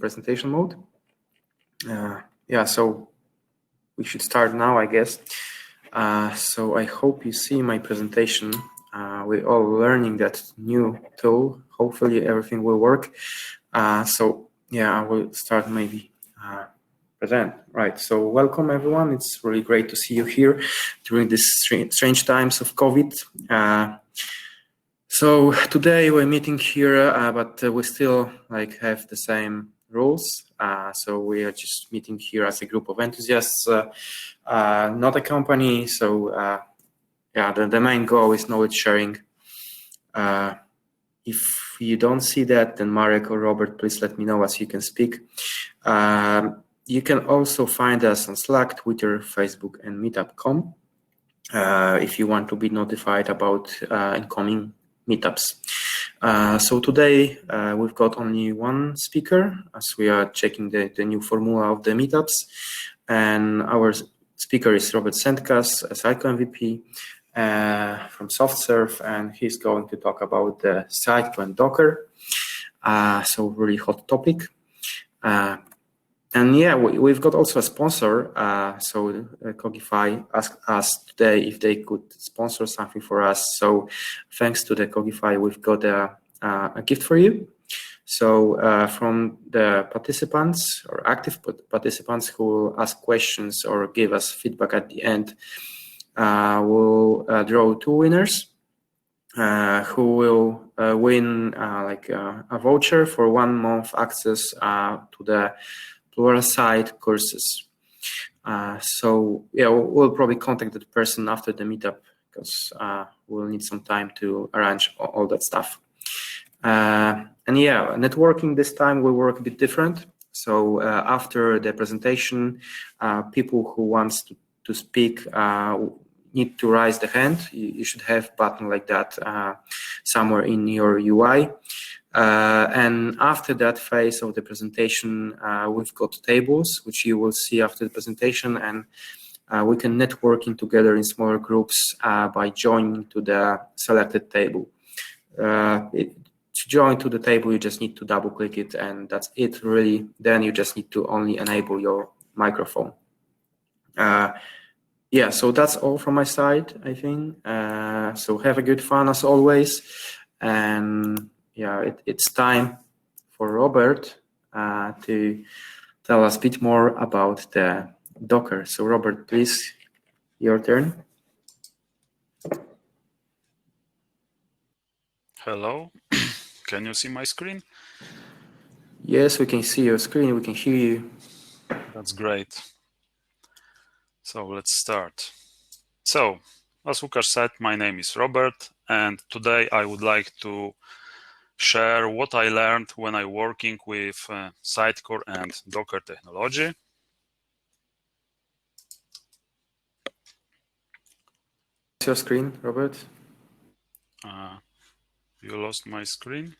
presentation mode. Yeah, so we should start now, I guess. So I hope you see my presentation. We're all learning that new tool. Hopefully everything will work. So yeah, I will start maybe present. Right, so welcome everyone. It's really great to see you here during these strange times of COVID. So today we're meeting here, but we still have the same rules. So we are just meeting here as a group of enthusiasts, not a company. So yeah, the main goal is knowledge sharing. If you don't see that, then Marek or Robert, please let me know as you can speak. You can also find us on Slack, Twitter, Facebook, and Meetup.com if you want to be notified about incoming meetups. So today we've got only one speaker as we are checking the new formula of the meetups. And our speaker is Robert Sentkas, a Sitecore MVP from SoftServe, and he's going to talk about the Sitecore Docker. So really hot topic. And yeah, we've got also a sponsor. So Cogify asked us today if they could sponsor something for us. So thanks to the Cogify, we've got a gift for you. So from the participants or active participants who will ask questions or give us feedback at the end, we'll draw two winners who will win a voucher for 1 month access to the Pluralsight courses. So yeah, we'll probably contact the person after the meetup because we'll need some time to arrange all that stuff. And yeah, networking this time will work a bit different. So after the presentation, people who wants to speak need to raise the hand. You should have a button like that somewhere in your UI. And after that phase of the presentation, we've got tables, which you will see after the presentation, and we can networking together in smaller groups by joining to the selected table. To join to the table, you just need to double click it, and that's it really. Then you just need to only enable your microphone. Yeah, so that's all from my side, I think. So have a good fun as always. And yeah, it's time for Robert to tell us a bit more about the Docker. So Robert, please, your turn. Hello, can you see my screen? Yes, we can see your screen, we can hear you. That's great. So let's start. So, as Lukasz said, my name is Robert, and today I would like to share what I learned when I working with Sitecore and Docker technology. Your screen, Robert? You lost my screen?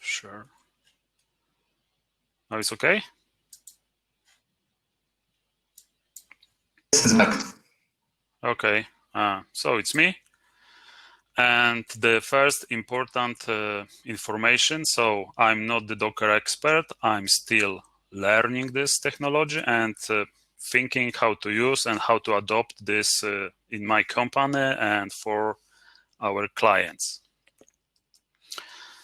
Sure. Now it's okay? Okay, so it's me. And the first important information, so I'm not the Docker expert, I'm still learning this technology and thinking how to use and how to adopt this in my company and for our clients.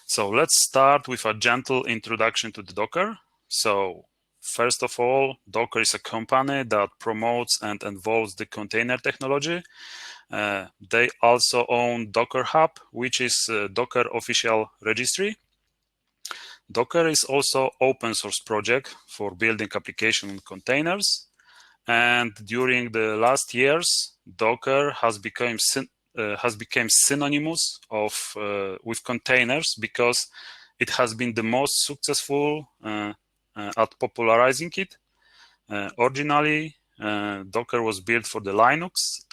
So let's start with a gentle introduction to the Docker. So first of all, Docker is a company that promotes and involves the container technology. They also own Docker Hub, which is Docker official registry. Docker is also open source project for building application on containers. And during the last years, Docker has become synonymous with containers because it has been the most successful at popularizing it. Originally, Docker was built for the Linux,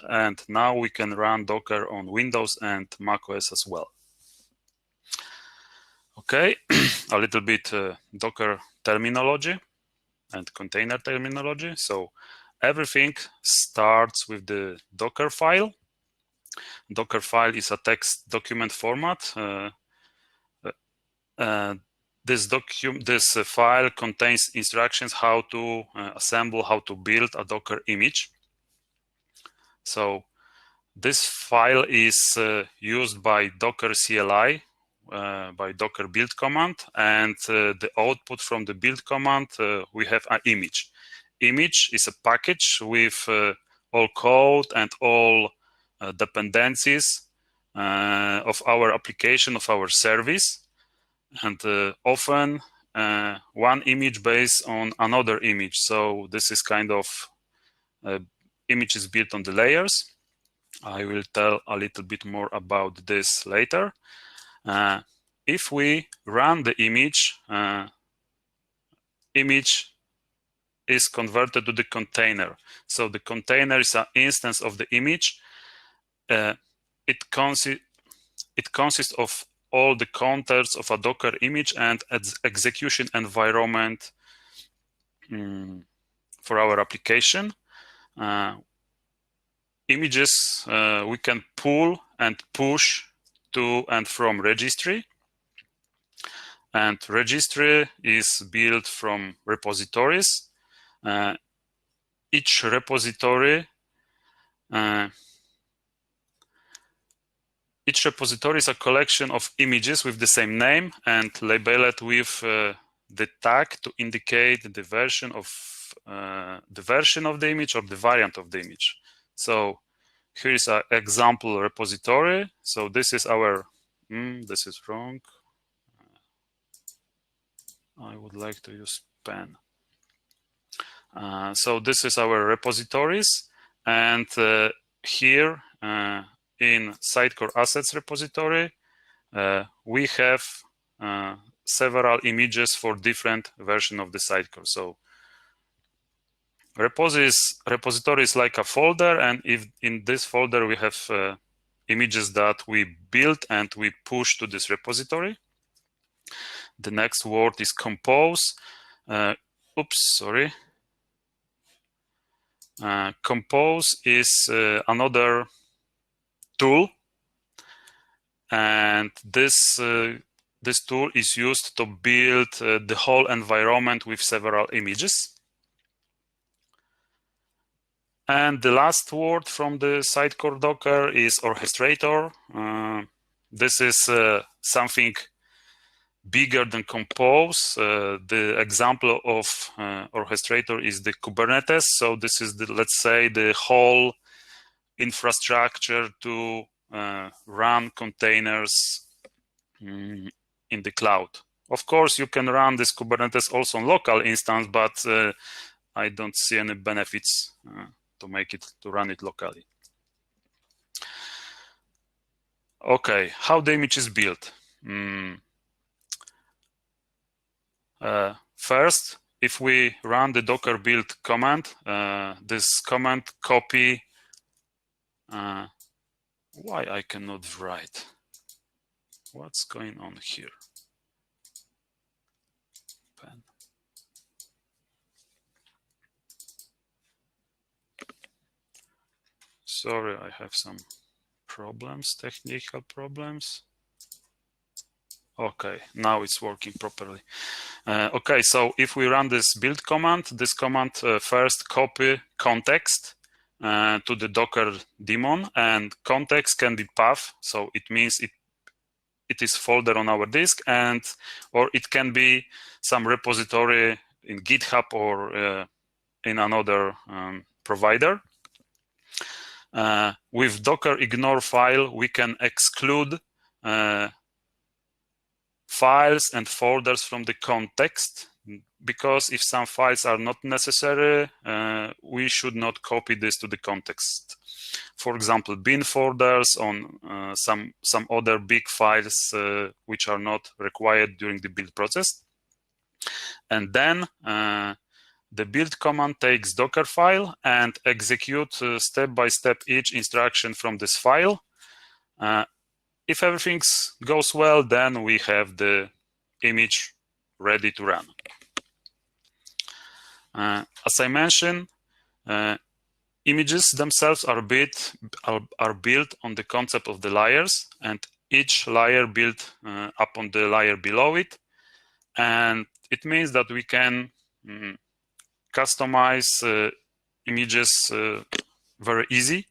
and now we can run Docker on Windows and macOS as well. Okay, a little bit Docker terminology and container terminology. So everything starts with the Docker file. Docker file is a text document format. This file contains instructions how to assemble, how to build a Docker image. So this file is used by Docker CLI, by Docker build command, and the output from the build command, we have an image. Image is a package with all code and all dependencies of our application, of our service, and often one image based on another image. So this is kind of image is built on the layers. I will tell a little bit more about this later. If we run the image, image is converted to the container. So the container is an instance of the image. It consists of all the contents of a Docker image and execution environment for our application. Images we can pull and push to and from registry. And registry is built from repositories. Each repository is a collection of images with the same name and labeled with the tag to indicate the version of the image or the variant of the image. So here is an example repository. So this is our, this is wrong. I would like to use pen. So this is our repositories, and here in Sitecore Assets repository, we have several images for different versions of the Sitecore. So repository is like a folder, and if in this folder we have images that we built and we push to this repository. The next word is compose. Compose is another tool, and this tool is used to build the whole environment with several images. And the last word from the Sitecore Docker is orchestrator. This is something bigger than compose. The example of orchestrator is the Kubernetes. So this is let's say the whole infrastructure to run containers in the cloud. Of course, you can run this Kubernetes also on local instance, but I don't see any benefits to run it locally. Okay, how the image is built. First, if we run the docker build command, this command copy. Why I cannot write? What's going on here? Pen. Sorry, I have some problems, technical problems. Okay, now it's working properly. Okay, so if we run this build command, this command first copy context to the Docker daemon, and context can be path, so it means it is folder on our disk, or it can be some repository in GitHub or in another provider. With Docker ignore file, we can exclude files and folders from the context, because if some files are not necessary, we should not copy this to the context. For example, bin folders on some other big files which are not required during the build process. And then the build command takes Docker file and executes step by step each instruction from this file. If everything goes well, then we have the image ready to run. As I mentioned, Images themselves are built on the concept of the layers, and each layer built upon the layer below it. And it means that we can customize images very easy.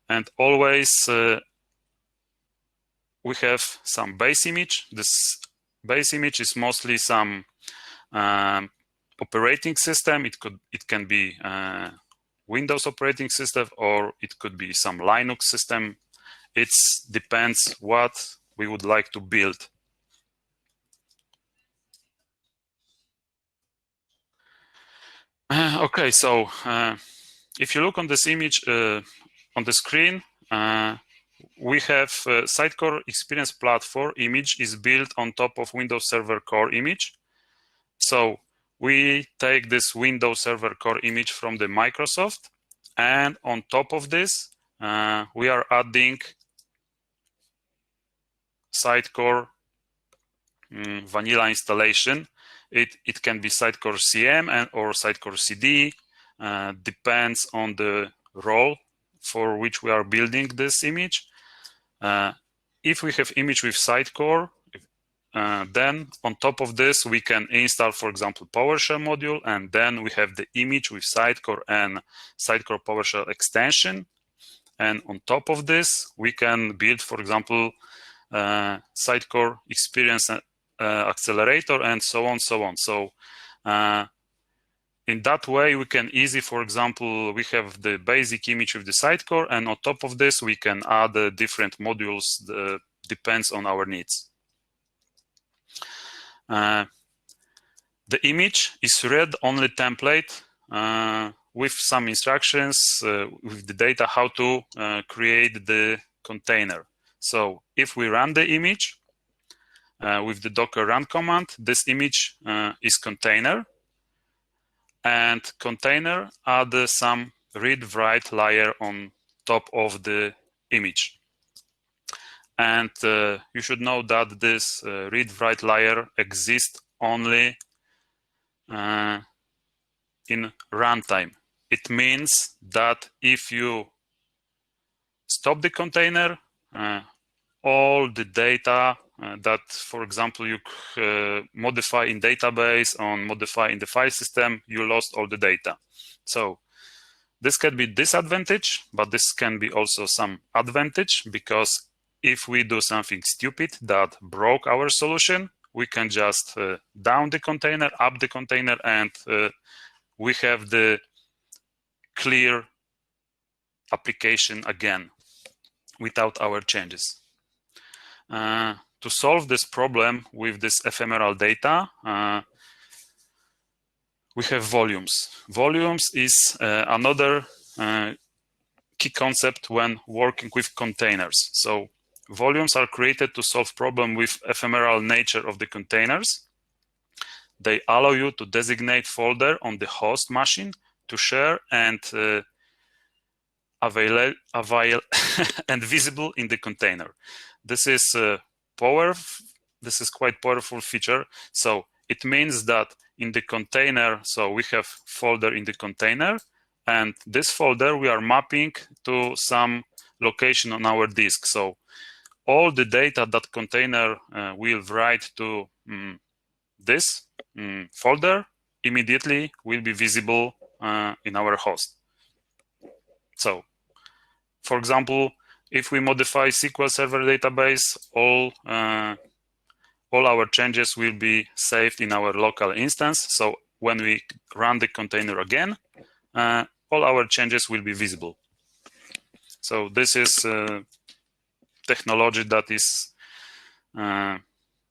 And always we have some base image. This base image is mostly some operating system. It can be Windows operating system, or it could be some Linux system. It depends what we would like to build. Okay, so if you look on this image on the screen, we have Sitecore Experience Platform image is built on top of Windows Server Core image. So we take this Windows Server Core image from the Microsoft, and on top of this, we are adding Sitecore vanilla installation. It can be Sitecore CM or Sitecore CD, depends on the role for which we are building this image. If we have image with Sitecore, then on top of this, we can install, for example, PowerShell module, and then we have the image with Sitecore and Sitecore PowerShell extension. And on top of this, we can build, for example, Sitecore Experience Accelerator, and so on, so on. So in that way, we can easily, for example, we have the basic image with the Sitecore, and on top of this, we can add different modules that depends on our needs. The image is read-only template with some instructions with the data how to create the container. So if we run the image with the Docker run command, this image is container, and container add some read-write layer on top of the image. And you should know that this read-write layer exists only in runtime. It means that if you stop the container, all the data that, for example, you modify in database or modify in the file system, you lost all the data. So this can be disadvantage, but this can be also some advantage, because if we do something stupid that broke our solution, we can just down the container, up the container, and we have the clear application again without our changes. To solve this problem with this ephemeral data, we have volumes. Volumes is another key concept when working with containers. So volumes are created to solve problem with ephemeral nature of the containers. They allow you to designate folder on the host machine to share and avail and visible in the container. This is quite powerful feature. So it means that in the container, so we have folder in the container, and this folder we are mapping to some location on our disk. So all the data that container will write to this folder immediately will be visible in our host. So, for example, if we modify SQL Server database, all our changes will be saved in our local instance. So when we run the container again, all our changes will be visible. So this is technology that is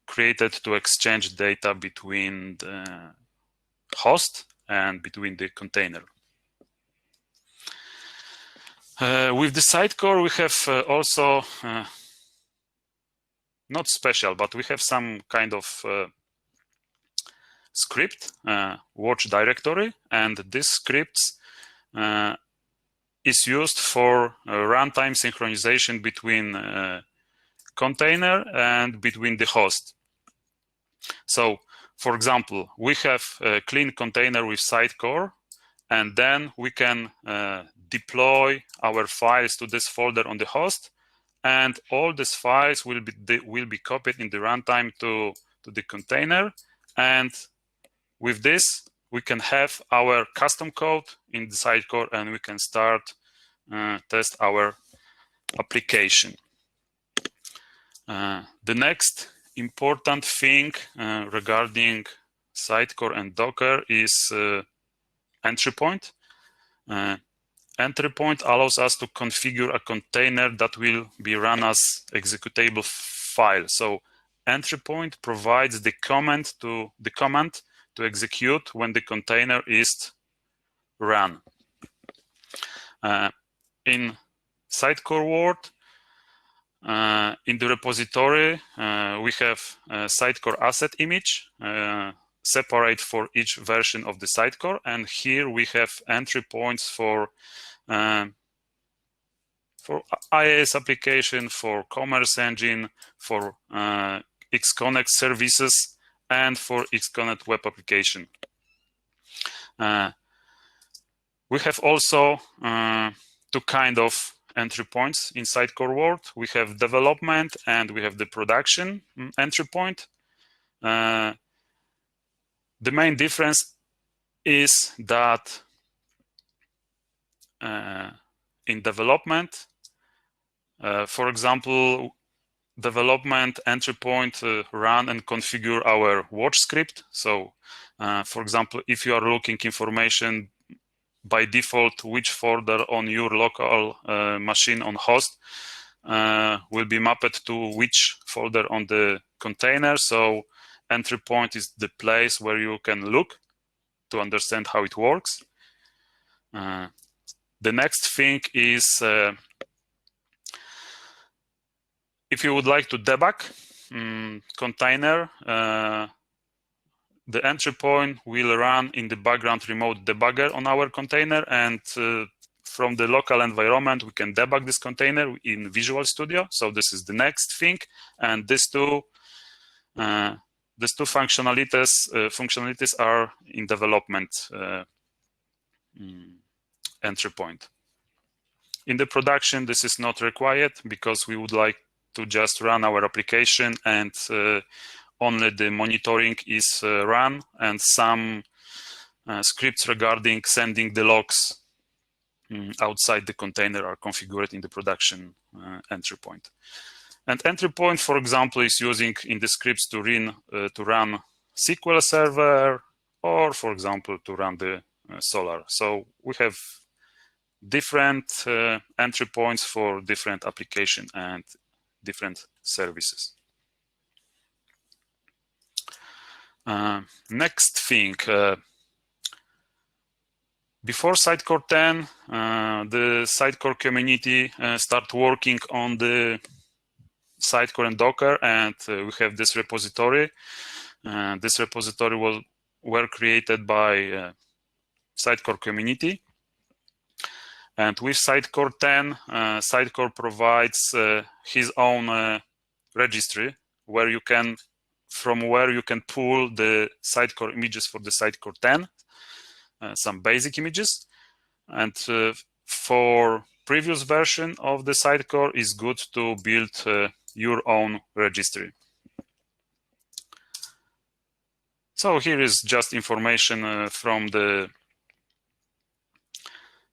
created to exchange data between the host and between the container. With the Sitecore, we have also not special, but we have some kind of script, watch directory, and this script is used for runtime synchronization between container and between the host. So, for example, we have a clean container with Sitecore, and then we can deploy our files to this folder on the host, and all these files will be copied in the runtime to the container. And with this, we can have our custom code in the Sitecore, and we can start test our application. The next important thing regarding Sitecore and Docker is ENTRYPOINT. ENTRYPOINT allows us to configure a container that will be run as executable file. So ENTRYPOINT provides the command to execute when the container is run. In Sitecore world, in the repository, we have a Sitecore asset image separate for each version of the Sitecore, and here we have entry points for IaaS application, for Commerce Engine, for Xconnect services, and for Xconnect web application. We have also two kind of entry points in Sitecore world. We have development and we have the production entry point. The main difference is that in development, for example, development entry point run and configure our watch script. So, for example, if you are looking information by default, which folder on your local machine on host will be mapped to which folder on the container. So entry point is the place where you can look to understand how it works. The next thing is if you would like to debug container, the entry point will run in the background remote debugger on our container, and from the local environment, we can debug this container in Visual Studio. So this is the next thing, and these two functionalities are in development entry point. In the production, this is not required because we would like to just run our application, and only the monitoring is run, and some scripts regarding sending the logs outside the container are configured in the production entry point. And entry point, for example, is using in the scripts to run SQL Server, or for example, to run the Solar. So we have different entry points for different application and different services. Next thing, before Sitecore 10, the Sitecore community start working on the Sitecore and Docker, and we have this repository. This repository were created by Sitecore community. And with Sitecore 10, Sitecore provides his own registry where you can pull the Sitecore images for the Sitecore 10, some basic images. And for previous version of the Sitecore, it's good to build your own registry. So here is just information from the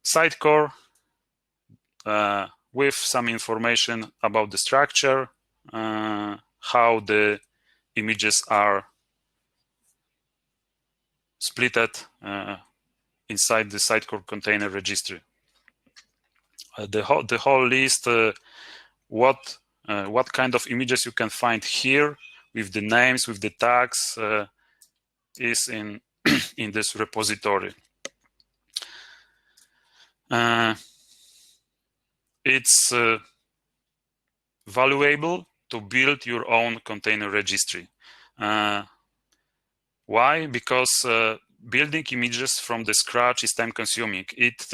Sitecore with some information about the structure, how the images are splitted inside the Sitecore container registry. The whole list, what kind of images you can find here with the names, with the tags, is in this repository. It's valuable to build your own container registry. Why? Because building images from the scratch is time consuming. It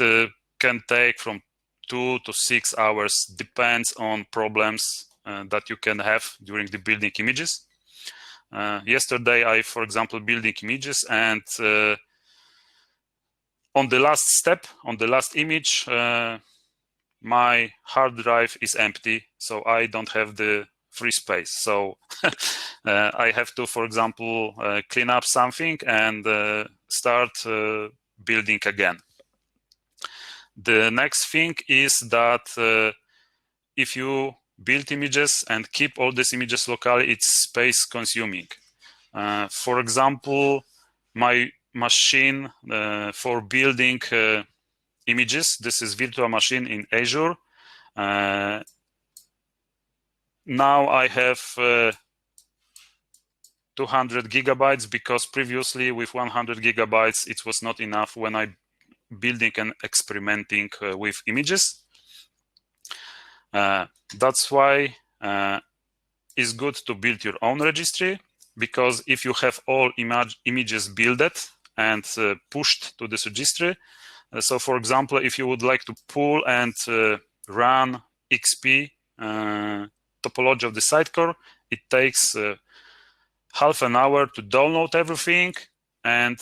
can take from 2 to 6 hours, depends on problems that you can have during the building images. Yesterday, for example, building images, and on the last step, on the last image, my hard drive is empty, so I don't have the free space. So I have to, for example, clean up something and start building again. The next thing is that if you build images and keep all these images locally, it's space consuming. For example, my machine for building images, this is virtual machine in Azure. Now I have 200 gigabytes because previously with 100 gigabytes it was not enough when I building and experimenting with images. That's why it's good to build your own registry, because if you have all images builded and pushed to this registry, so for example, if you would like to pull and run XP topology of the Sitecore, it takes half an hour to download everything and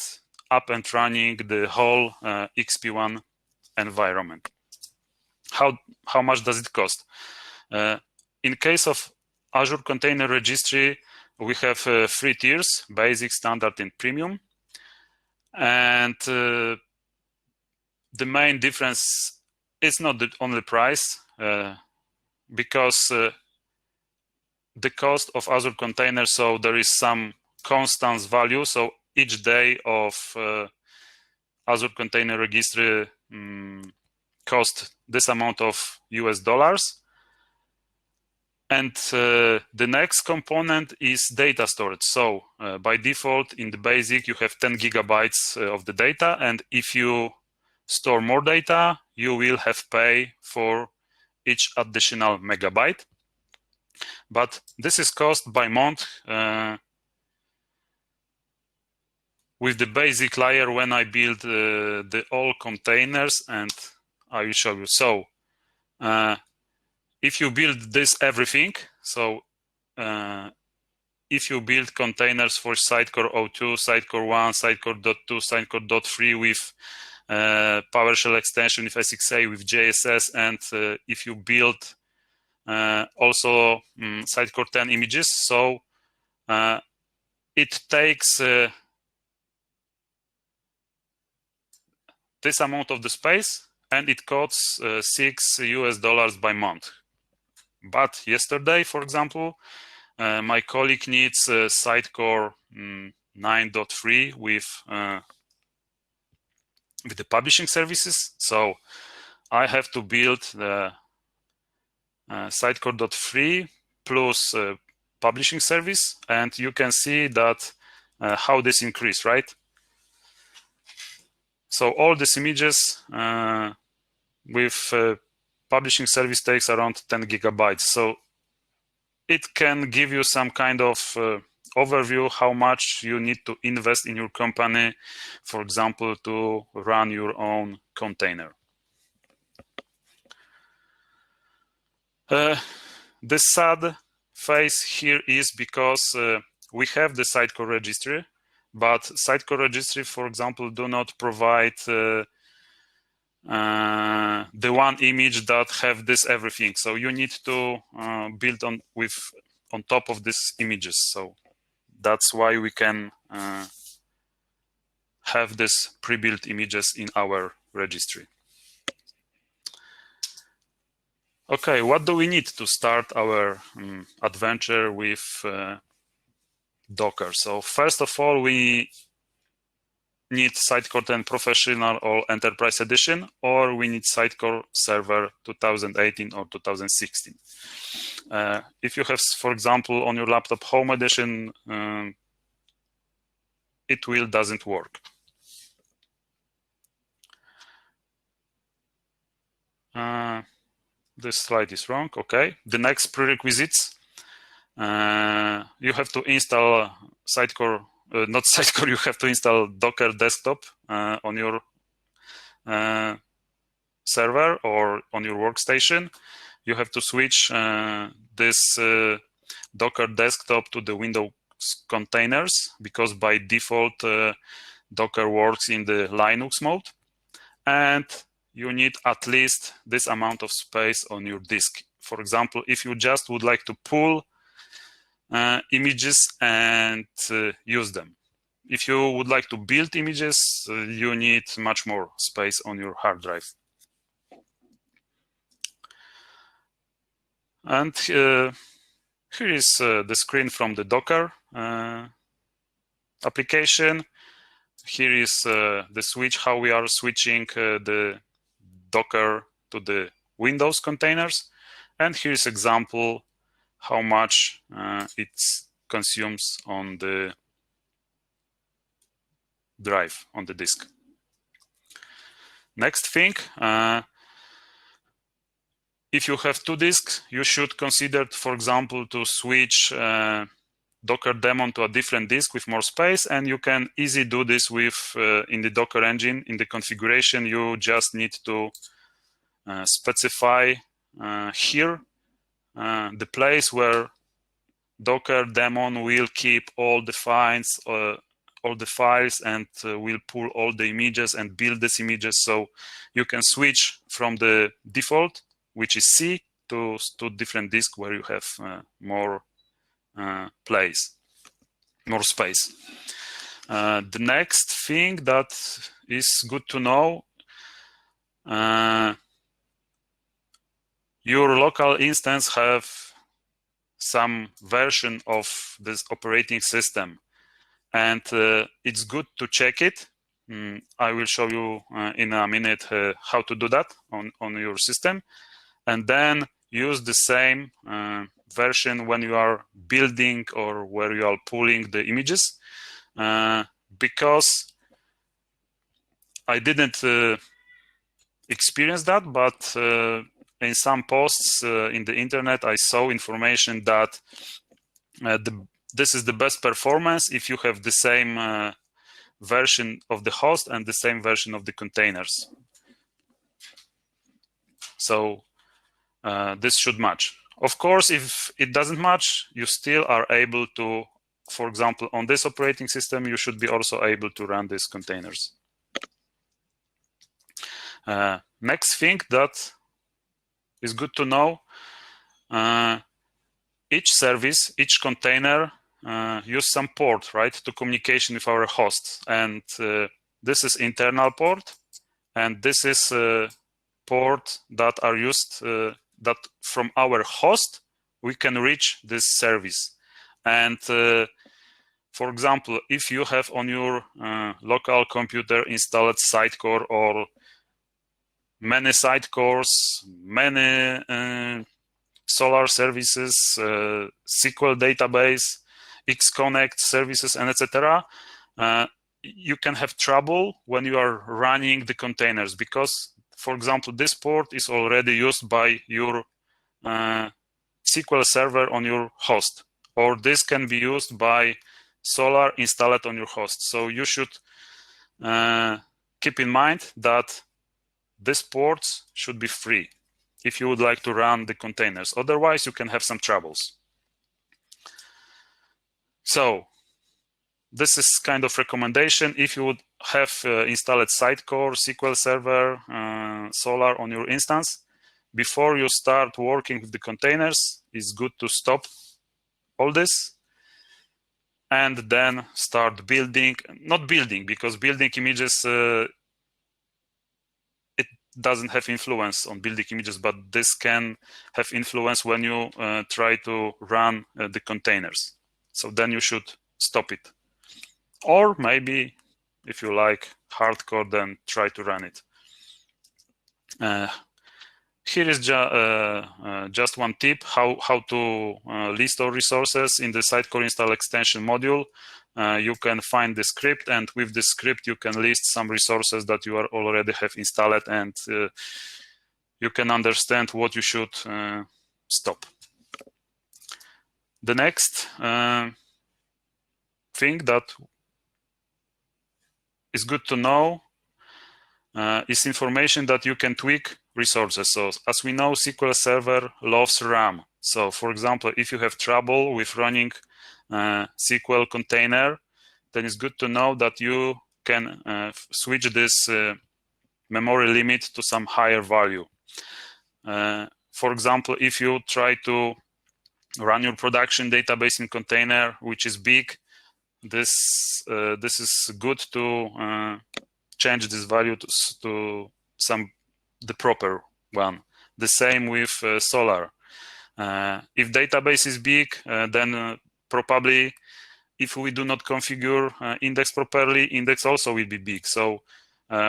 up and running the whole XP1 environment. How much does it cost? In case of Azure Container Registry, we have 3 tiers: basic, standard, and premium. And the main difference is not the only price, because the cost of Azure Container, so there is some constant value. So each day of Azure Container Registry cost this amount of US dollars. And the next component is data storage. So by default, in the basic, you have 10 gigabytes of the data. And if you store more data, you will have pay for each additional megabyte. But this is cost by month. With the basic layer, when I build the all containers, and I will show you. So if you build this everything, so if you build containers for Sitecore 02, Sitecore 1, Sitecore.2, Sitecore.3 with PowerShell extension, with SXA, with JSS, and if you build also Sitecore 10 images, so it takes this amount of the space, and it costs $6 by month. But yesterday, for example, my colleague needs Sitecore 9.3 with the publishing services. So I have to build the Sitecore.3 plus publishing service, and you can see that how this increased, right? So all these images with publishing service takes around 10 gigabytes. So it can give you some kind of overview how much you need to invest in your company, for example, to run your own container. The sad phase here is because we have the Sitecore registry, but Sitecore registry, for example, do not provide the one image that have this everything. So you need to build on top of these images. So that's why we can have this pre-built images in our registry. Okay, what do we need to start our adventure with Docker? So first of all, we need Sitecore 10 Professional or Enterprise Edition, or we need Sitecore Server 2018 or 2016. If you have, for example, on your laptop Home Edition, it doesn't work. This slide is wrong. Okay. The next prerequisites. You have to install Sitecore, not Sitecore, you have to install Docker Desktop on your server or on your workstation. You have to switch this Docker Desktop to the Windows containers, because by default, Docker works in the Linux mode. and you need at least this amount of space on your disk. For example, if you just would like to pull images and use them. If you would like to build images, you need much more space on your hard drive. And here is the screen from the Docker application. Here is the switch, how we are switching the Docker to the Windows containers. And here is example how much it consumes on the drive, on the disk. Next thing, if you have two disks, you should consider, for example, to switch Docker daemon to a different disk with more space, and you can easily do this with in the Docker engine. In the configuration, you just need to specify here the place where Docker daemon will keep all the files and will pull all the images and build these images. So you can switch from the default, which is C, to different disk where you have more more space. The next thing that is good to know, your local instance have some version of this operating system, and it's good to check it. I will show you in a minute how to do that on your system, and then use the same version when you are building or where you are pulling the images, because I didn't experience that, but in some posts in the internet, I saw information that this is the best performance if you have the same version of the host and the same version of the containers. So this should match. Of course, if it doesn't match, you still are able to, for example, on this operating system, you should be also able to run these containers. Next thing that is good to know, each service, each container use some port, right, to communication with our hosts. And this is internal port, and this is port that are used that from our host we can reach this service. And for example, if you have on your local computer installed Sitecore or many Sitecores, many Solar services, SQL database, Xconnect services, and etc., you can have trouble when you are running the containers because, for example, this port is already used by your SQL server on your host, or this can be used by Solar installed on your host. So you should keep in mind that these ports should be free if you would like to run the containers. Otherwise, you can have some troubles. So this is kind of recommendation. If you would have installed Sitecore, SQL Server, Solar on your instance, before you start working with the containers, it's good to stop all this and then start building, not building, because building images, it doesn't have influence on building images, but this can have influence when you try to run the containers. So then you should stop it. Or maybe, if you like hardcore, then try to run it. Here is just one tip, how to list all resources in the Sitecore install extension module. You can find the script, and with the script you can list some resources that you already have installed, and you can understand what you should stop. The next thing that is good to know is information that you can tweak resources. So as we know, SQL Server loves RAM. So for example, if you have trouble with running SQL container, then it's good to know that you can switch this memory limit to some higher value. For example, if you try to run your production database in container, which is big, this is good to change this value to the proper one. The same with Solar. If database is big, then probably if we do not configure index properly, index also will be big. So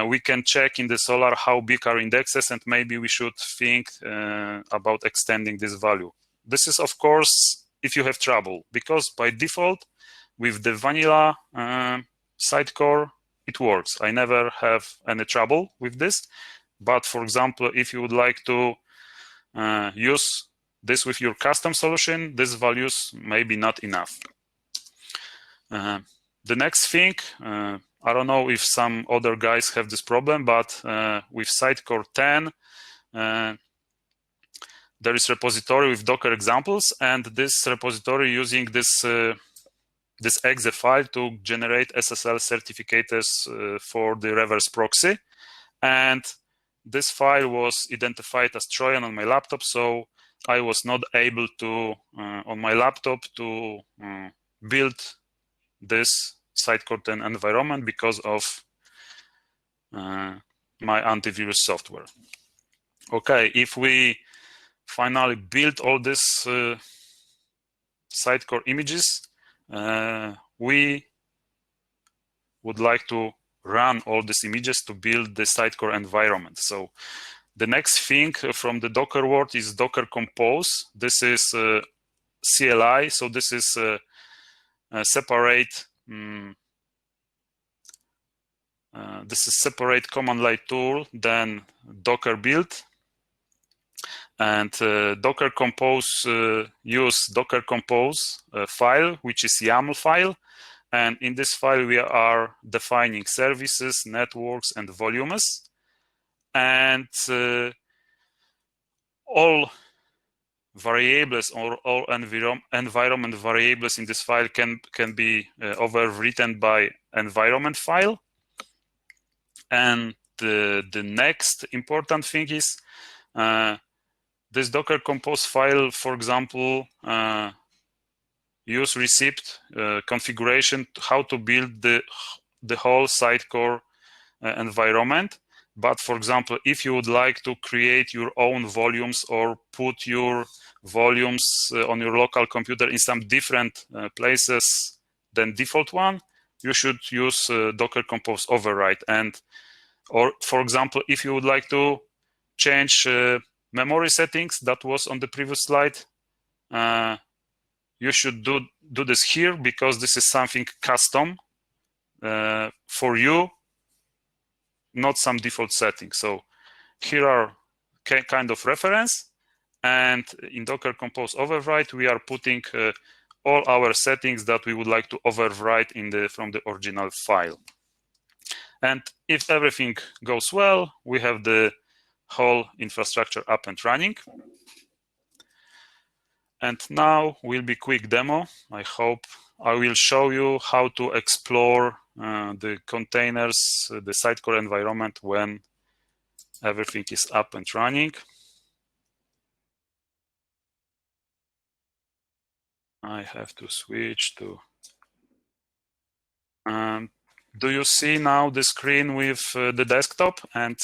we can check in the Solar how big are indexes, and maybe we should think about extending this value. This is, of course, if you have trouble, because by default, with the vanilla Sitecore, it works. I never have any trouble with this. But for example, if you would like to use this with your custom solution, these values may be not enough. The next thing, I don't know if some other guys have this problem, but with Sitecore 10, there is repository with Docker examples, and this repository using this exe file to generate SSL certificates for the reverse proxy. And this file was identified as Trojan on my laptop, so I was not able to, on my laptop, to build this Sitecore 10 environment because of my antivirus software. Okay, if we finally build all these Sitecore images, we would like to run all these images to build the Sitecore environment. So the next thing from the Docker world is Docker Compose. This is CLI, so this is a separate command line tool than Docker build. And Docker Compose use Docker Compose file, which is YAML file. And in this file, we are defining services, networks, and volumes. And all variables or all environment variables in this file can be overwritten by environment file. And the next important thing is this Docker Compose file, for example, use receipt configuration how to build the whole Sitecore environment. But for example, if you would like to create your own volumes or put your volumes on your local computer in some different places than default one, you should use Docker Compose override. Or for example, if you would like to change memory settings that was on the previous slide, you should do this here, because this is something custom for you, not some default settings. So here are kind of reference, and in Docker Compose override, we are putting all our settings that we would like to overwrite from the original file. And if everything goes well, we have the whole infrastructure up and running. And now will be quick demo. I hope I will show you how to explore the containers, the Sitecore environment when everything is up and running. I have to switch to. Do you see now the screen with the desktop? And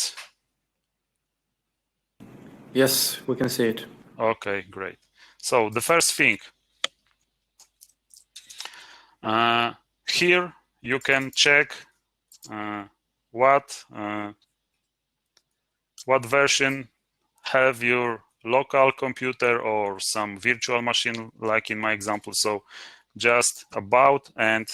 yes, we can see it. Okay, great. So the first thing, here you can check what version have your local computer or some virtual machine, like in my example. So just about, and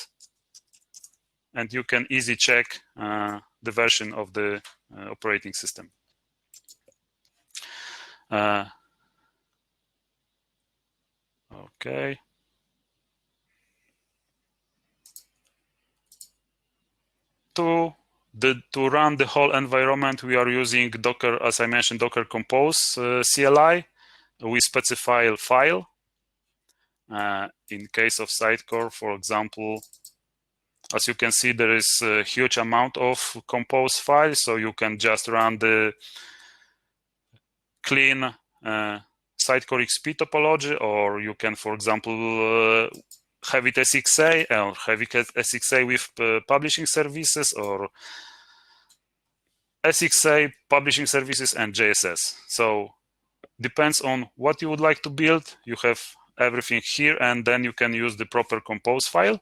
you can easily check the version of the operating system. Okay. To run the whole environment, we are using Docker, as I mentioned, Docker Compose CLI. We specify a file. In case of Sitecore, for example, as you can see, there is a huge amount of compose files, so you can just run the clean Sitecore XP topology, or you can, for example, have it SXA or have it SXA with publishing services, or SXA, publishing services, and JSS. So depends on what you would like to build. You have everything here, and then you can use the proper compose file.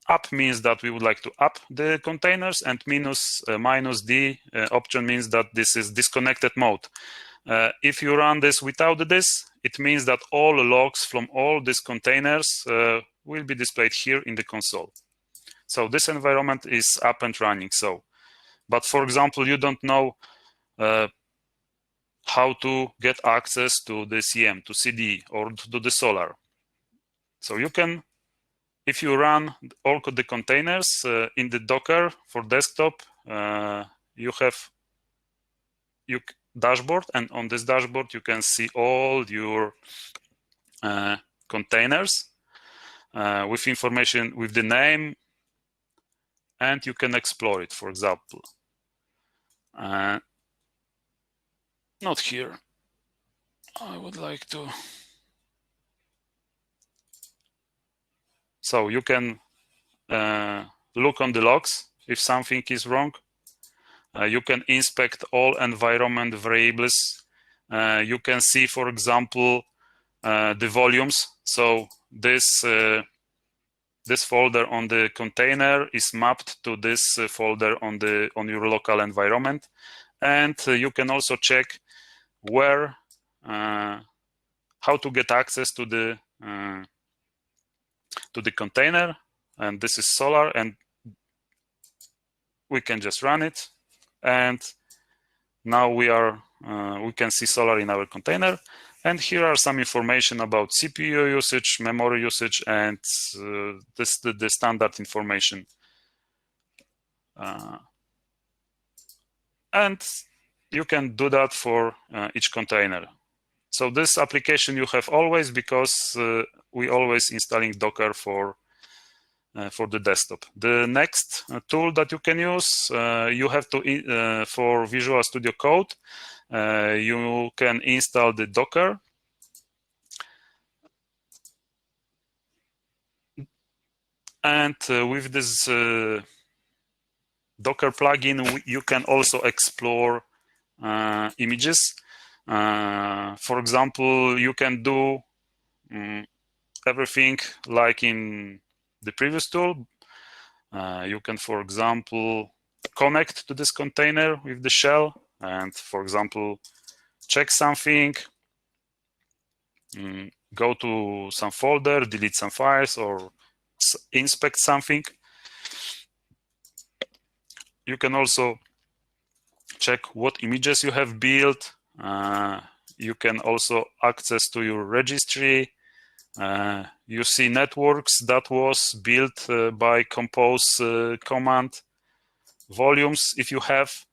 Up means that we would like to up the containers, and minus D option means that this is disconnected mode. If you run this without this, it means that all logs from all these containers will be displayed here in the console. So this environment is up and running. So, but for example, you don't know how to get access to the CM, to CD, or to the Solar. So you can, if you run all the containers in the Docker for desktop, you have dashboard, and on this dashboard you can see all your containers with information, with the name, and you can explore it, for example. Not here. I would like to. So you can look on the logs if something is wrong. You can inspect all environment variables. You can see, for example, the volumes. So this folder on the container is mapped to this folder on your local environment, and you can also check where, how to get access to the container. And this is Solar, and we can just run it, and now we can see Solar in our container. And here are some information about CPU usage, memory usage, and the standard information. And you can do that for each container. So this application you have always, because we always installing Docker for the desktop. The next tool that you can use, you have to, for Visual Studio Code, you can install the Docker. And with this Docker plugin, you can also explore images. For example, you can do everything like in the previous tool. You can, for example, connect to this container with the shell and, for example, check something, go to some folder, delete some files, or inspect something. You can also check what images you have built. You can also access to your registry. You see networks that was built by compose command, volumes if you have,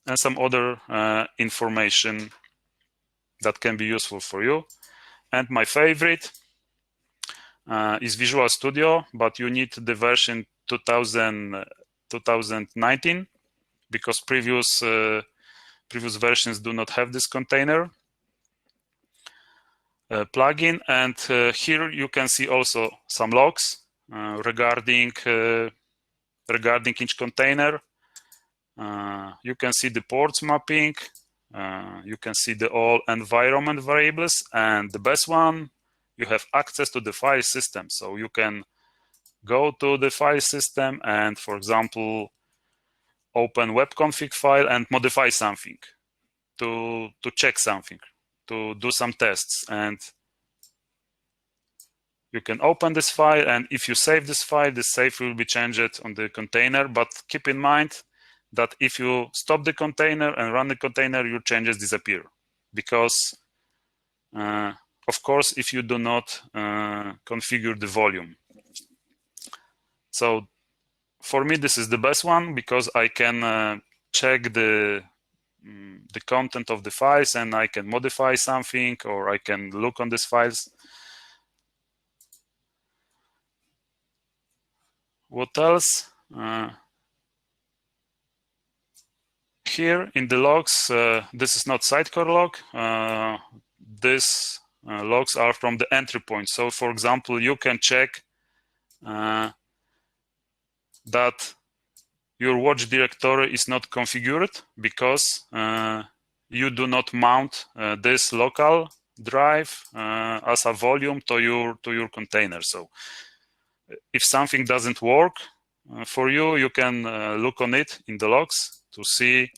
and some other information that can be useful for you. And my favorite is Visual Studio, but you need the version 2019, because previous versions do not have this container plugin. And here you can see also some logs regarding each container. You can see the ports mapping. You can see the all environment variables, and the best one, you have access to the file system. So you can go to the file system and, for example, open webconfig file and modify something, to check something, to do some tests. And you can open this file, and if you save this file, the save will be changed on the container. But keep in mind that if you stop the container and run the container, your changes disappear, because of course, if you do not configure the volume. So for me, this is the best one, because I can check the content of the files, and I can modify something, or I can look on these files. What else? Here in the logs, this is not Sitecore log. These logs are from the entry point. So, for example, you can check that your watch directory is not configured because you do not mount this local drive as a volume to your container. So, if something doesn't work for you, you can look on it in the logs to see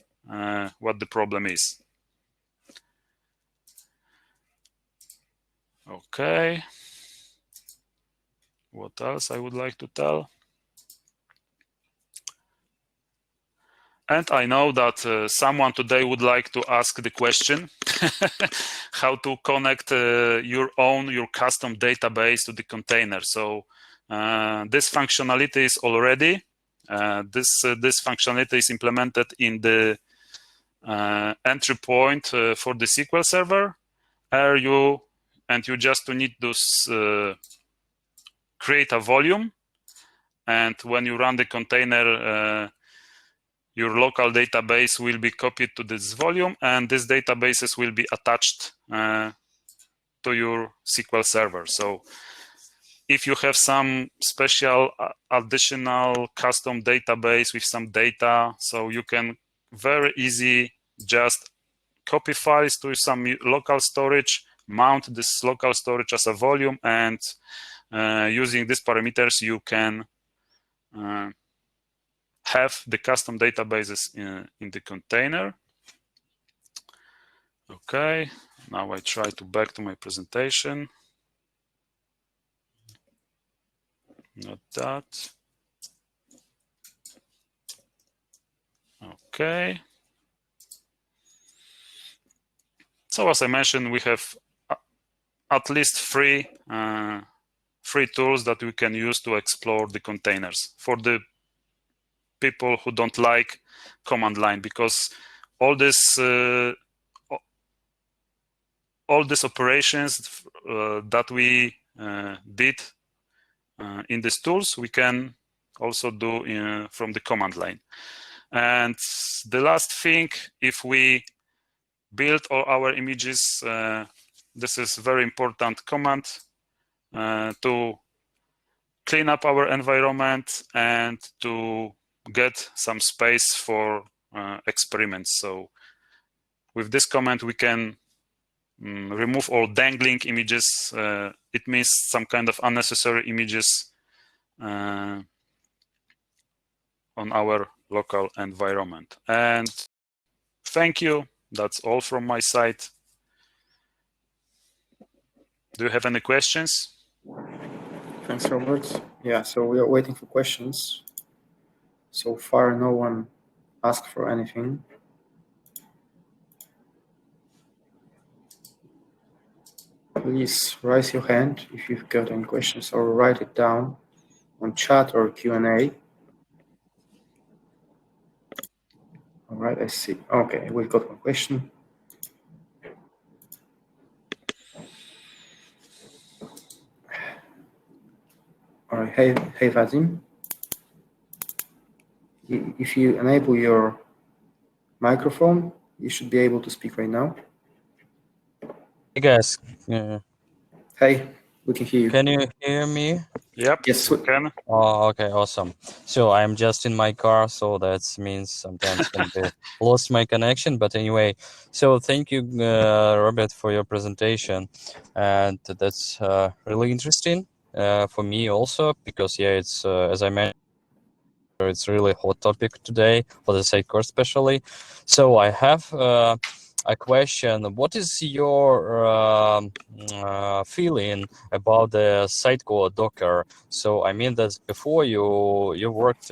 what the problem is. Okay. What else I would like to tell? And I know that someone today would like to ask the question how to connect your custom database to the container. So this functionality is already this functionality is implemented in the entry point for the SQL Server. You just need to create a volume, and when you run the container, your local database will be copied to this volume, and these databases will be attached to your SQL Server. So if you have some special additional custom database with some data, so you can very easy just copy files to some local storage, mount this local storage as a volume, and using these parameters, you can have the custom databases in the container. Okay, now I try to back to my presentation. Not that. Okay. So as I mentioned, we have at least three tools that we can use to explore the containers for the people who don't like command line, because all these operations that we did in these tools, we can also do from the command line. And the last thing, if we build all our images, this is very important command to clean up our environment and to get some space for experiments. So with this command, we can remove all dangling images. It means some kind of unnecessary images on our local environment. And thank you. That's all from my side. Do you have any questions? Thanks, Robert. Yeah, so we are waiting for questions. So far, no one asked for anything. Please raise your hand if you've got any questions, or write it down on chat or Q&A. All right, I see. Okay, we've got one question. All right, hey Vadim. If you enable your microphone, you should be able to speak right now. Hey guys. Hey, we can hear you. Can you hear me? Yep. Yes, we can. Oh, okay, awesome. So I'm just in my car, so that means sometimes can be lost my connection. But anyway, so thank you, Robert, for your presentation, and that's really interesting for me also, because yeah, it's as I mentioned, it's really hot topic today for the Sitecore especially. So I have a question. What is your feeling about the Sitecore Docker? So I mean that before you worked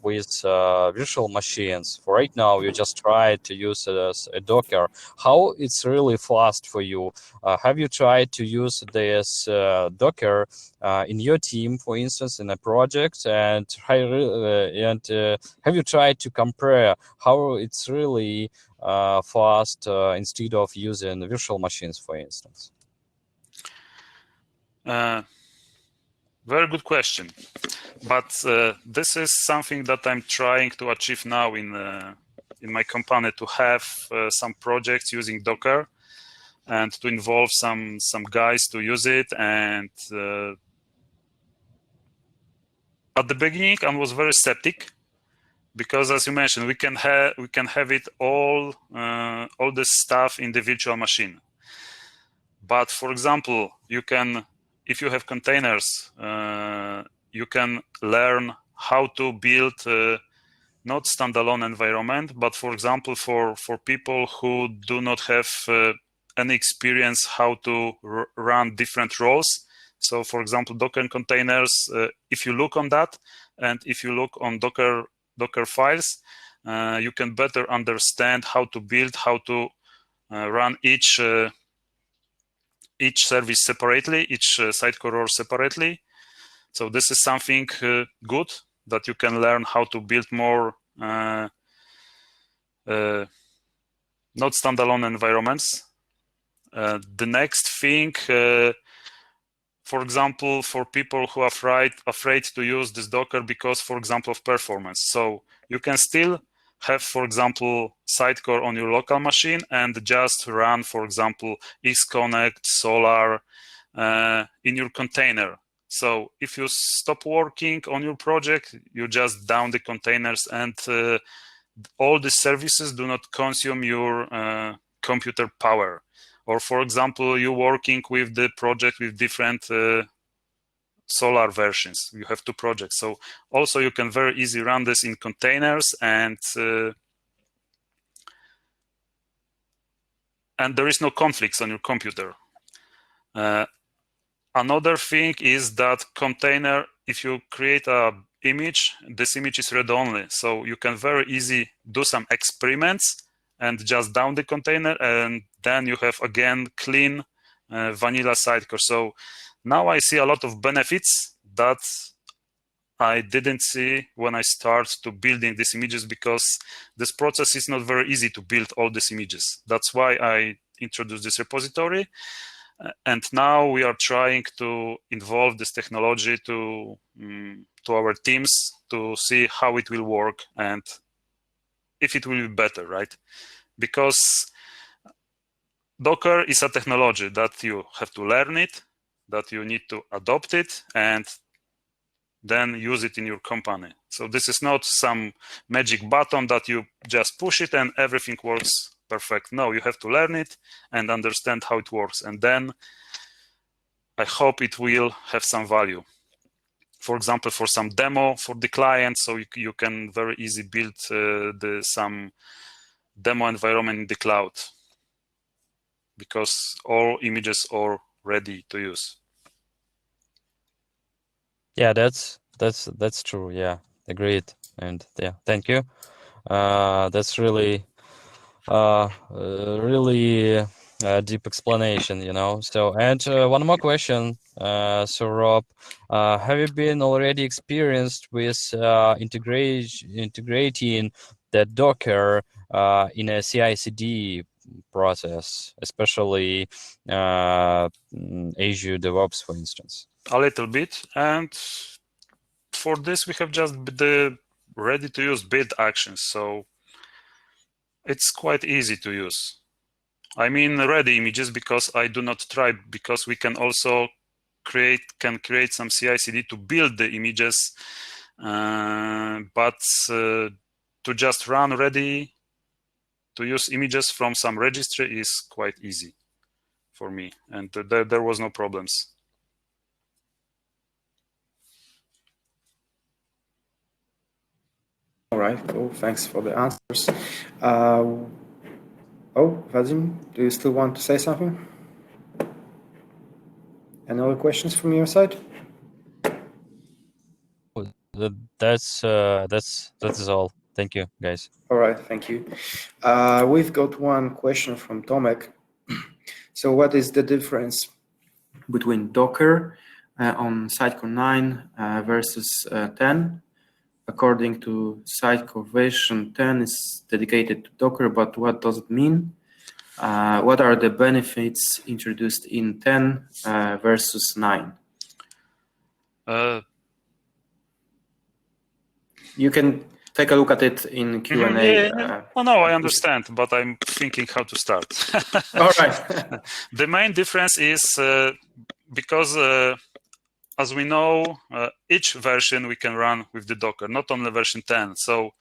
with virtual machines. For right now, you just tried to use a Docker. How it's really fast for you? Have you tried to use this Docker in your team, for instance, in a project, and have you tried to compare how it's really fast instead of using virtual machines, for instance? Very good question. But this is something that I'm trying to achieve now in my company, to have some projects using Docker and to involve some guys to use it. And at the beginning, I was very skeptic, because, as you mentioned, we can have it all this stuff in the virtual machine. But for example, you can, if you have containers, you can learn how to build not standalone environment, but for example, for people who do not have any experience how to run different roles. So for example, Docker containers, if you look on that, and if you look on Docker files, you can better understand how to build, how to run each service separately, each Sitecore role separately. So this is something good, that you can learn how to build more not standalone environments. The next thing, for example, for people who are afraid to use this Docker because, for example, of performance. So you can still have, for example, Sitecore on your local machine and just run, for example, Xconnect, Solar in your container. So if you stop working on your project, you just down the containers, and all the services do not consume your computer power. Or for example, you're working with the project with different Solar versions. You have 2 projects. So also you can very easily run this in containers, and there is no conflicts on your computer. Another thing is that container, if you create an image, this image is read-only. So you can very easily do some experiments and just down the container, and then you have again clean vanilla Sitecore. So now I see a lot of benefits that I didn't see when I start to building these images, because this process is not very easy to build all these images. That's why I introduced this repository. And now we are trying to involve this technology to our teams to see how it will work and if it will be better, right? Because Docker is a technology that you have to learn it, that you need to adopt it, and then use it in your company. So this is not some magic button that you just push it and everything works perfect. No, you have to learn it and understand how it works. And then I hope it will have some value. For example, for some demo for the client, so you can very easily build some demo environment in the cloud, because all images are ready to use. Yeah, that's true. Yeah, agreed. And yeah, thank you. That's really deep explanation, you know. So, and one more question. So Rob, have you been already experienced with integrating the Docker in a CI/CD process, especially Azure DevOps, for instance? A little bit, and for this we have just the ready-to-use build actions, so it's quite easy to use. I mean ready images, because I do not try, because we can also create some CI/CD to build the images, but to just run ready to use images from some registry is quite easy for me, and there was no problems. All right, cool. Thanks for the answers. Vadim, do you still want to say something? Any other questions from your side? That is all. Thank you, guys. All right, thank you. We've got one question from Tomek. So what is the difference between Docker on Sitecore 9 versus 10? According to Sitecore version 10 is dedicated to Docker, but what does it mean? What are the benefits introduced in 10 versus 9? You can take a look at it in Q&A. No, I understand, but I'm thinking how to start. All right. The main difference is because, as we know, each version we can run with the Docker, not only version 10. So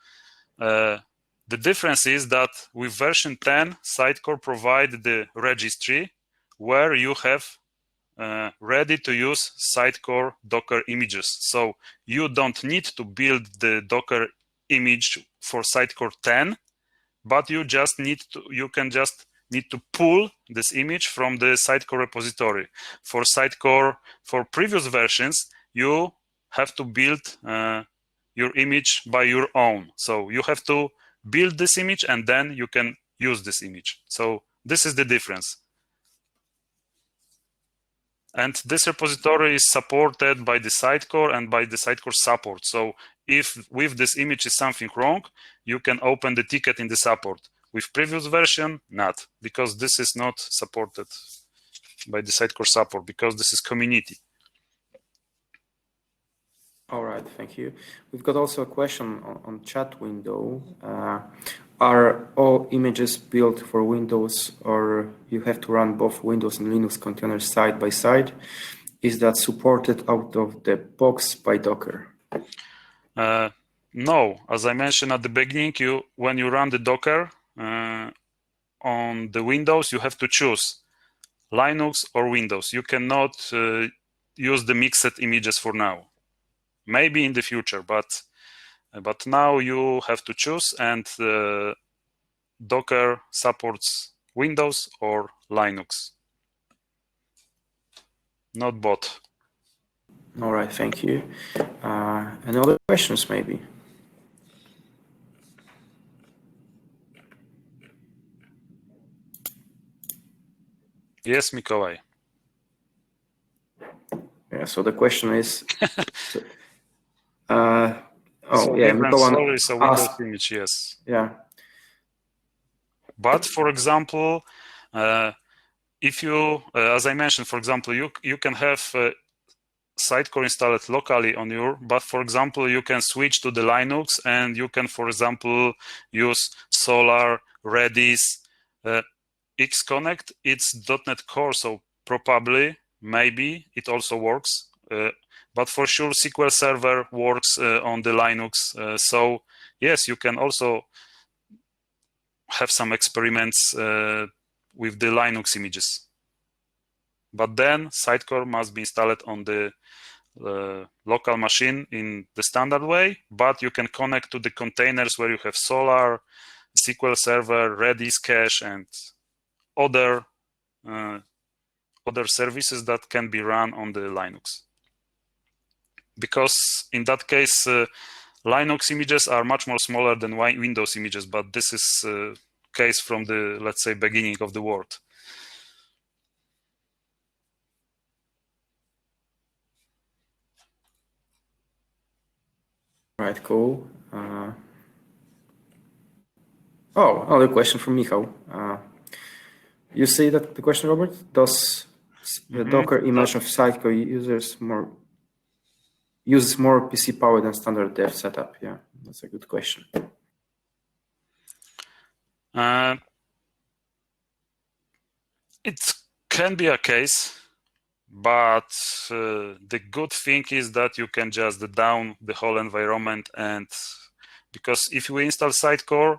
the difference is that with version 10, Sitecore provide the registry where you have ready to use Sitecore Docker images. So you don't need to build the Docker image for Sitecore 10, but you just need to pull this image from the Sitecore repository. For Sitecore, for previous versions, you have to build your image by your own. So you have to build this image and then you can use this image. So this is the difference. And this repository is supported by the Sitecore and by the Sitecore support. So if with this image is something wrong, you can open the ticket in the support. With previous version, not, because this is not supported by the Sitecore support, because this is community. All right, thank you. We've got also a question on chat window. Are all images built for Windows, or you have to run both Windows and Linux containers side by side? Is that supported out of the box by Docker? No, as I mentioned at the beginning, when you run the Docker on the Windows, you have to choose Linux or Windows. You cannot use the mixed images for now. Maybe in the future, but now you have to choose, and Docker supports Windows or Linux, not both. All right, thank you. Any other questions, maybe? Yes, Mikołaj. Yeah, so the question is... Mikołaj is a Windows image, yes. Yeah. But for example, if you, as I mentioned, for example, you can have Sitecore installed locally on but for example, you can switch to the Linux and you can, for example, use Solar, Redis, Xconnect. It's .NET Core, so probably, maybe it also works. But for sure, SQL Server works on the Linux. So yes, you can also have some experiments with the Linux images. But then Sitecore must be installed on the local machine in the standard way, but you can connect to the containers where you have Solar, SQL Server, Redis cache, and other services that can be run on the Linux. Because in that case, Linux images are much more smaller than Windows images, but this is case from the, let's say, beginning of the world. Right, cool. Another question from Michał. You see that the question, Robert? Does the Docker image of Sitecore uses more PC power than standard dev setup? Yeah, that's a good question. It can be a case, but the good thing is that you can just down the whole environment, and because if we install Sitecore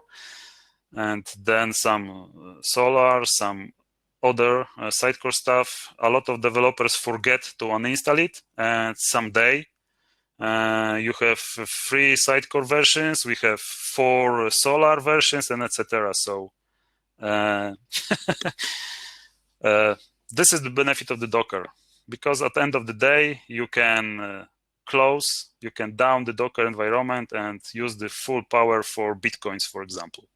and then some Solar, some other Sitecore stuff, a lot of developers forget to uninstall it, and someday you have 3 Sitecore versions, we have 4 Solar versions, and etc. So this is the benefit of the Docker, because at the end of the day, you can you can down the Docker environment and use the full power for Bitcoins, for example.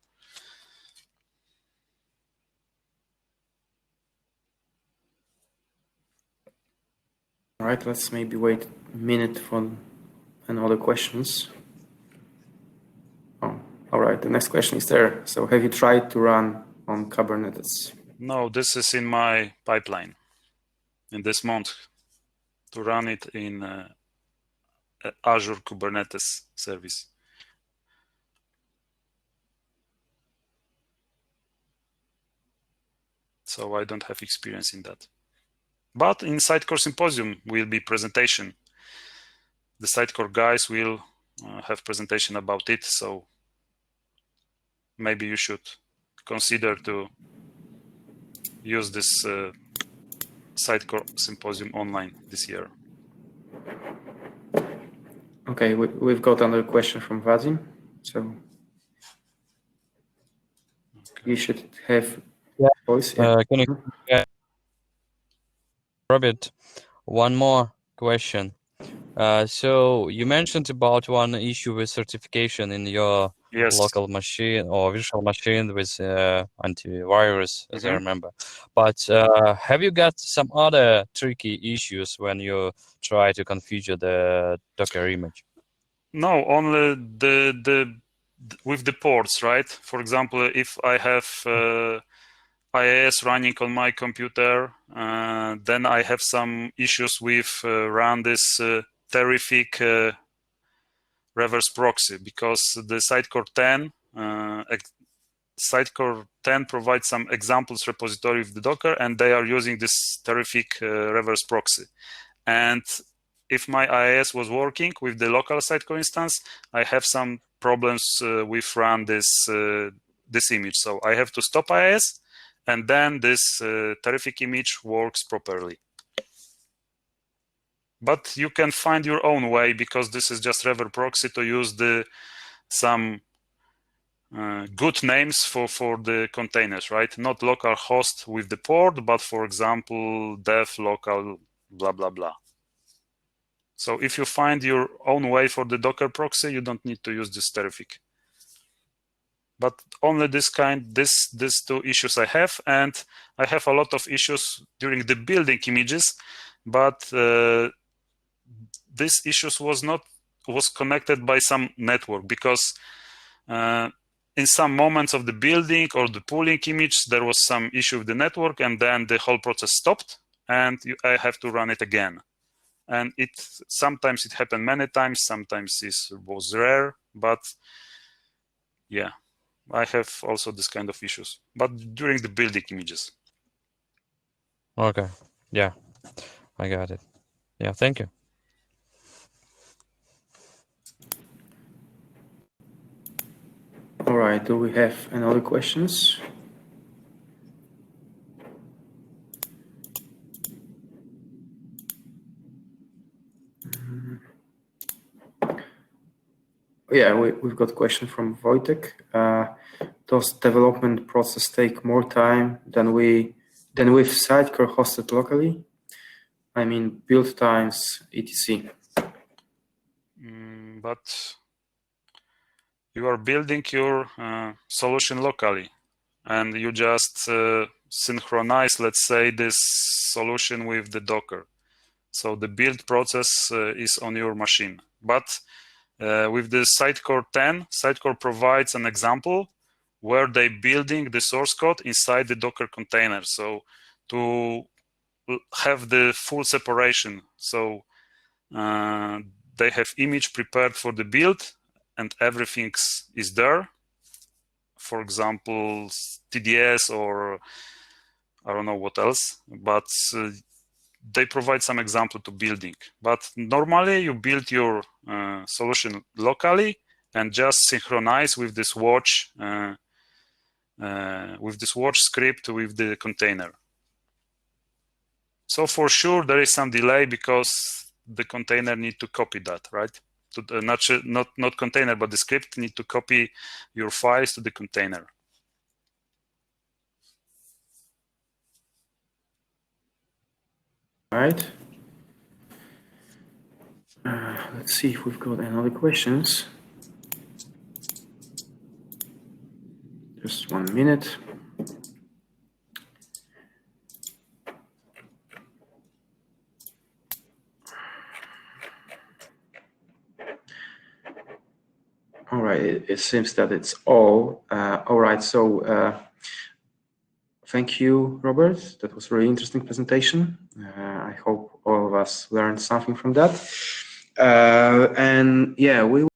All right, let's maybe wait a minute for any other questions. Oh, all right, the next question is there. So have you tried to run on Kubernetes? No, this is in my pipeline in this month to run it in Azure Kubernetes service. So I don't have experience in that. But in Sitecore Symposium will be presentation. The Sitecore guys will have presentation about it. So maybe you should consider to use this Sitecore Symposium online this year. Okay, we've got another question from Vadim. So Okay. you should have voice. Can you, Robert, one more question. So you mentioned about one issue with certification in your local machine or virtual machine with antivirus, as I remember. But have you got some other tricky issues when you try to configure the Docker image? No, only with the ports, right? For example, if I have IIS running on my computer, then I have some issues with run this terrific reverse proxy, because the Sitecore 10 provides some examples repository of the Docker, and they are using this terrific reverse proxy. And if my IIS was working with the local Sitecore instance, I have some problems with run this image. So I have to stop IIS, and then this terrific image works properly. But you can find your own way, because this is just reverse proxy, to use some good names for the containers, right? Not local host with the port, but for example, dev local blah, blah, blah. So if you find your own way for the Docker proxy, you don't need to use this terrific. But only these two issues I have, and I have a lot of issues during the building images, but these issues was connected by some network, because in some moments of the building or the pooling image, there was some issue with the network, and then the whole process stopped, and I have to run it again. And sometimes it happened many times, sometimes this was rare, but yeah, I have also this kind of issues, but during the building images. Okay, yeah, I got it. Yeah, thank you. All right, do we have any other questions? Yeah, we've got a question from Wojtek. Does development process take more time than with Sitecore hosted locally? I mean, build times, etc. But you are building your solution locally, and you just synchronize, let's say, this solution with the Docker. So the build process is on your machine. But with the Sitecore 10, Sitecore provides an example where they're building the source code inside the Docker container. So to have the full separation. So they have image prepared for the build, and everything is there. For example, TDS or I don't know what else, but they provide some example to building. But normally you build your solution locally and just synchronize with this watch script with the container. So for sure there is some delay, because the container need to copy that, right? Not container, but the script need to copy your files to the container. All right. Let's see if we've got any other questions. Just 1 minute. All right, it seems that it's all. All right, so thank you, Robert. That was a really interesting presentation. I hope all of us learned something from that. And yeah, we